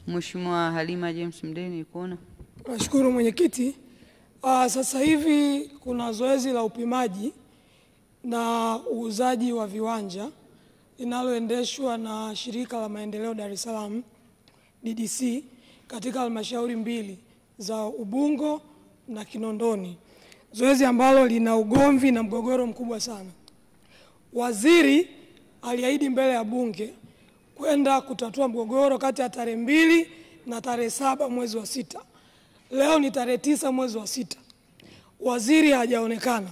Mheshimiwa Halima James Mdeni kuona. Nashukuru mwenyekiti. Sasa hivi kuna zoezi la upimaji na uuzaji wa viwanja linaloendeshwa na Shirika la Maendeleo Dar es Salaam DDC katika halmashauri mbili za Ubungo na Kinondoni. Zoezi ambalo lina ugomvi na mgogoro mkubwa sana. Waziri aliahidi mbele ya bunge kwenda kutatua mgogoro kati ya tarehe 2 na tarehe 7 mwezi wa 6. Leo ni tarehe 9 mwezi wa 6. Waziri hajaonekana.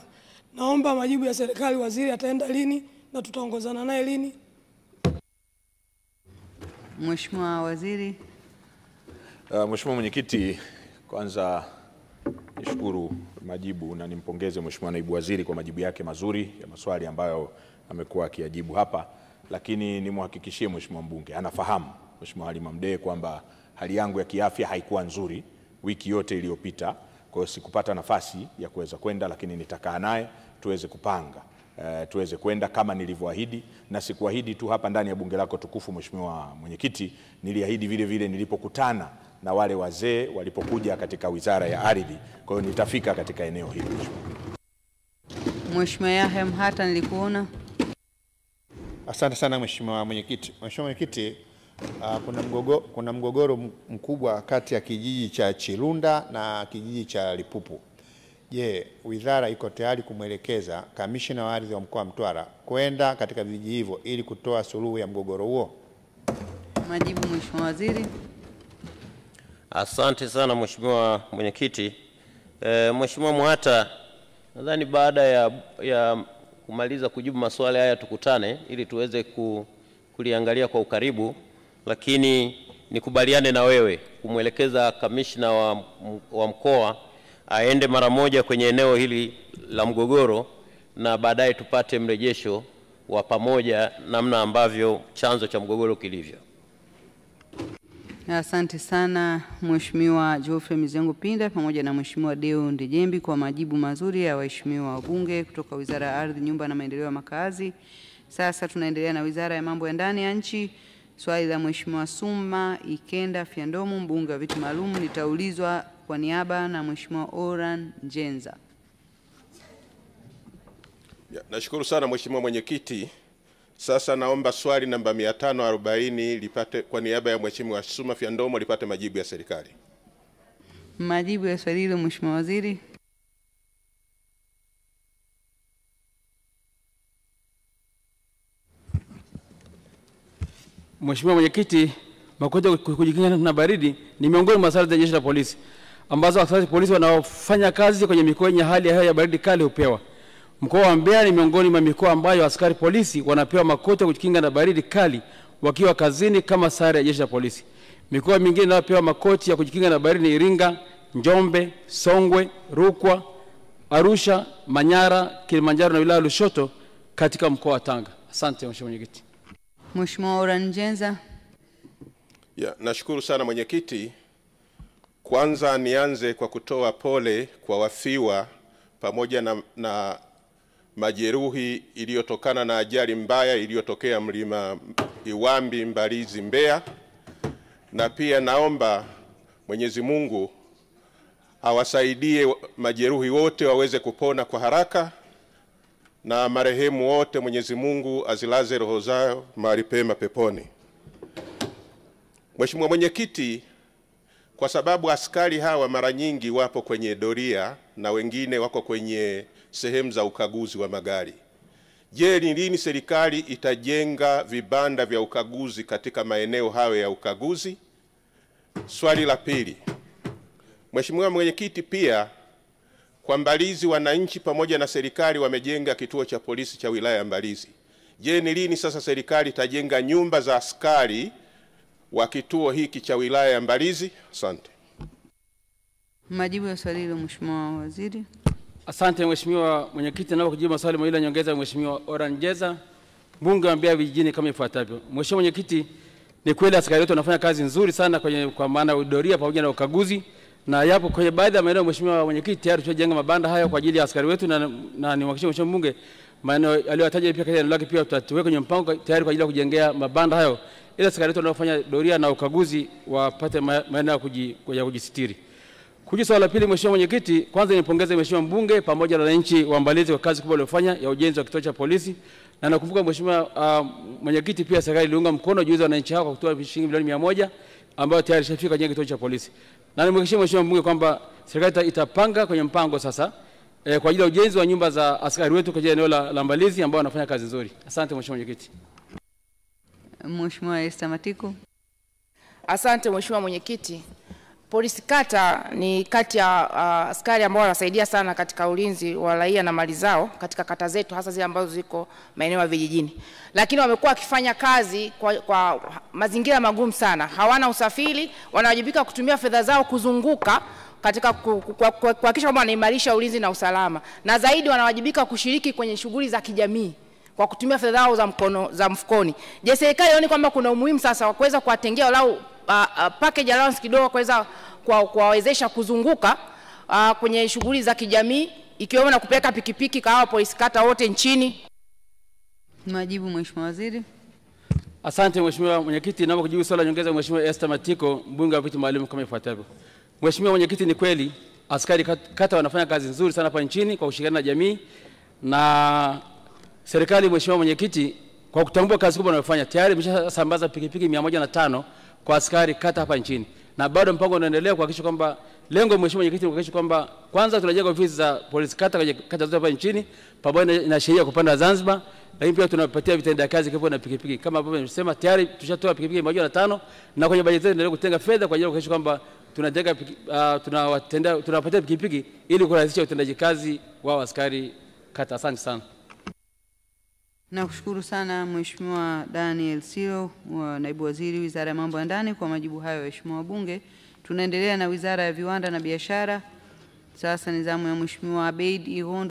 Naomba majibu ya serikali, waziri ataenda lini na tutaongozana naye lini? Mheshimiwa Waziri. Mheshimiwa Mwenyekiti, kwanza nishukuru majibu na nimpongeze Mheshimiwa Naibu Waziri kwa majibu yake mazuri ya maswali ambayo amekuwa akiyajibu hapa, lakini nimhakikishie Mheshimiwa mbunge anafahamu Mheshimiwa Halima Mdee kwamba hali yangu ya kiafya haikuwa nzuri wiki yote iliyopita. Kwa hiyo sikupata nafasi ya kuweza kwenda, lakini nitakaa naye tuweze kupanga tuweze kwenda kama nilivyoahidi, na sikuahidi tu hapa ndani ya bunge lako tukufu Mheshimiwa Mwenyekiti, niliahidi vile vile nilipokutana na wale wazee walipokuja katika Wizara ya Ardhi. Kwa hiyo nitafika katika eneo hili. Mheshimiwa Yahya Mhata nilikuona. Asante sana Mheshimiwa Mwenyekiti. Mheshimiwa Mwenyekiti, kuna mgogoro mkubwa kati ya kijiji cha Chilunda na kijiji cha Lipupu. Je, wizara iko tayari kumwelekeza kamishna wa ardhi wa mkoa wa Mtwara kwenda katika vijiji hivyo ili kutoa suluhu ya mgogoro huo? Majibu Mheshimiwa Waziri. Asante sana Mheshimiwa Mwenyekiti. Mheshimiwa Mhata, nadhani baada ya kumaliza kujibu maswali haya tukutane ili tuweze kuliangalia kwa ukaribu, lakini nikubaliane na wewe kumwelekeza kamishna wa mkoa aende mara moja kwenye eneo hili la mgogoro na baadaye tupate mrejesho wa pamoja namna ambavyo chanzo cha mgogoro kilivyo. Asante sana Mheshimiwa Geoffrey Mizengo Pinda pamoja na Mheshimiwa Deo Ndejembi kwa majibu mazuri ya waheshimiwa wabunge kutoka Wizara ya Ardhi, Nyumba na Maendeleo ya Makazi. Sasa tunaendelea na Wizara ya Mambo ya Ndani ya Nchi. Swali la Mheshimiwa Suma Ikenda Fyandomu, mbunge wa viti maalum, litaulizwa kwa niaba na Mheshimiwa Oran Njenza. Nashukuru sana Mheshimiwa Mwenyekiti. Sasa naomba swali namba 540 lipate kwa niaba ya Mheshimiwa Suma Fyandomu lipate majibu ya serikali. Majibu ya swali hilo Mheshimiwa Waziri. Mheshimiwa Mwenyekiti, makosa kujikinga na baridi ni miongoni mwa sera za Jeshi la Polisi ambazo askari polisi wanaofanya kazi kwenye mikoa yenye hali ya hewa ya baridi kali hupewa. Mkoa wa Mbeya ni miongoni mwa mikoa ambayo askari polisi wanapewa makoti ya kujikinga na baridi kali wakiwa kazini kama sare ya Jeshi la Polisi. Mikoa mingine inayopewa makoti ya kujikinga na baridi ni Iringa, Njombe, Songwe, Rukwa, Arusha, Manyara, Kilimanjaro na wilaya ya Lushoto katika mkoa wa Tanga. Asante Mheshimiwa Mwenyekiti. Mheshimiwa Oran Njenza. Nashukuru sana Mwenyekiti. Kwanza nianze kwa kutoa pole kwa wafiwa pamoja na majeruhi iliyotokana na ajali mbaya iliyotokea Mlima Iwambi Mbalizi Mbeya, na pia naomba Mwenyezi Mungu awasaidie majeruhi wote waweze kupona kwa haraka, na marehemu wote Mwenyezi Mungu azilaze roho zao mahali pema peponi. Mheshimiwa Mwenyekiti, kwa sababu askari hawa mara nyingi wapo kwenye doria na wengine wako kwenye sehemu za ukaguzi wa magari, je, ni lini serikali itajenga vibanda vya ukaguzi katika maeneo hayo ya ukaguzi? Swali la pili, Mheshimiwa Mwenyekiti, pia kwa Mbalizi wananchi pamoja na serikali wamejenga kituo cha polisi cha wilaya ya Mbalizi. Je, ni lini sasa serikali itajenga nyumba za askari wa kituo hiki cha wilaya ya Mbalizi? Asante. Majibu ya swali hilo Mheshimiwa Waziri. Asante Mheshimiwa Mwenyekiti, naomba kujibu maswali mawili ya nyongeza ya Mheshimiwa Oran Njenza, mbunge wa Mbeya vijijini kama ifuatavyo. Mheshimiwa Mwenyekiti, ni kweli askari wetu wanafanya kazi nzuri sana kwa maana ya doria pamoja na ukaguzi, na yapo kwenye baadhi ya maeneo Mheshimiwa Mwenyekiti tayari tunajenga mabanda hayo kwa ajili ya askari wetu, na niwahakikishie Mheshimiwa mbunge maeneo aliyotaja pia katika eneo lake pia tutaweka kwenye mpango tayari kwa ajili ya kujengea mabanda hayo ili askari wetu wanaofanya doria na ukaguzi wapate maeneo ya kujisitiri. Kuhusu swala la pili, Mheshimiwa Mwenyekiti, kwanza nipongeze Mheshimiwa mbunge pamoja na wananchi wa Mbalizi kwa kazi kubwa waliofanya ya ujenzi wa kituo cha polisi, na nakumbuka Mheshimiwa Mwenyekiti, pia serikali iliunga mkono juhudi za wananchi hao kwa kutoa shilingi milioni 100 ambayo tayari ishafika kwenye kituo cha polisi. Na nimhakikishie Mheshimiwa mbunge kwamba serikali itapanga kwenye mpango sasa kwa ajili ya ujenzi wa nyumba za askari wetu kwa eneo la Mbalizi ambao wanafanya kazi nzuri. Asante Mheshimiwa Mwenyekiti. Mheshimiwa Esther Matiko. Asante Mheshimiwa Mwenyekiti. Polisi kata ni kati ya askari ambao wanasaidia sana katika ulinzi wa raia na mali zao katika kata zetu, hasa zile ambazo ziko maeneo ya vijijini. Lakini wamekuwa wakifanya kazi kwa mazingira magumu sana. Hawana usafiri, wanawajibika kutumia fedha zao kuzunguka katika kuhakikisha kwamba wanaimarisha ulinzi na usalama. Na zaidi wanawajibika kushiriki kwenye shughuli za kijamii kwa kutumia fedha zao za mfukoni. Je, serikali inaona kwamba kuna umuhimu sasa wa kuweza kuwatengea walau package allowance kidogo kuweza kuwawezesha kuzunguka kwenye shughuli za kijamii ikiwemo na kupeleka pikipiki kwa polisi kata wote nchini? Majibu Mheshimiwa Waziri. Asante Mheshimiwa Mwenyekiti, naomba kujibu swali nyongeza Mheshimiwa Esther Matiko, mbunge wa viti maalum kama ifuatavyo. Mheshimiwa Mwenyekiti, ni kweli askari kata wanafanya kazi nzuri sana hapa nchini kwa kushirikiana na jamii na serikali. Mheshimiwa Mwenyekiti, kwa kutambua kazi kubwa wanayofanya, tayari imeshasambaza pikipiki 105 kwa askari kata hapa nchini, na bado mpango unaendelea kuhakikisha kwamba lengo Mheshimiwa Mwenyekiti ni kuhakikisha kwamba kwanza tunajenga ofisi za polisi kata kwenye kata zote hapa nchini pamoja na sheria kwa upande wa Zanzibar, lakini pia tunapatia vitendea kazi kwa na pikipiki kama ambavyo nimesema, tayari tushatoa pikipiki 105 na kwenye bajeti yetu tunaendelea kutenga fedha kwa ajili ya kuhakikisha kwamba tunajenga tunapatia pikipiki ili kurahisisha utendaji kazi wa askari kata. Asante sana. Nakushukuru sana Mheshimiwa Daniel Silo, naibu waziri Wizara ya Mambo ya Ndani, kwa majibu hayo ya Mheshimiwa wabunge. Tunaendelea na Wizara ya Viwanda na Biashara. Sasa ni zamu ya Mheshimiwa Abeid Irondo.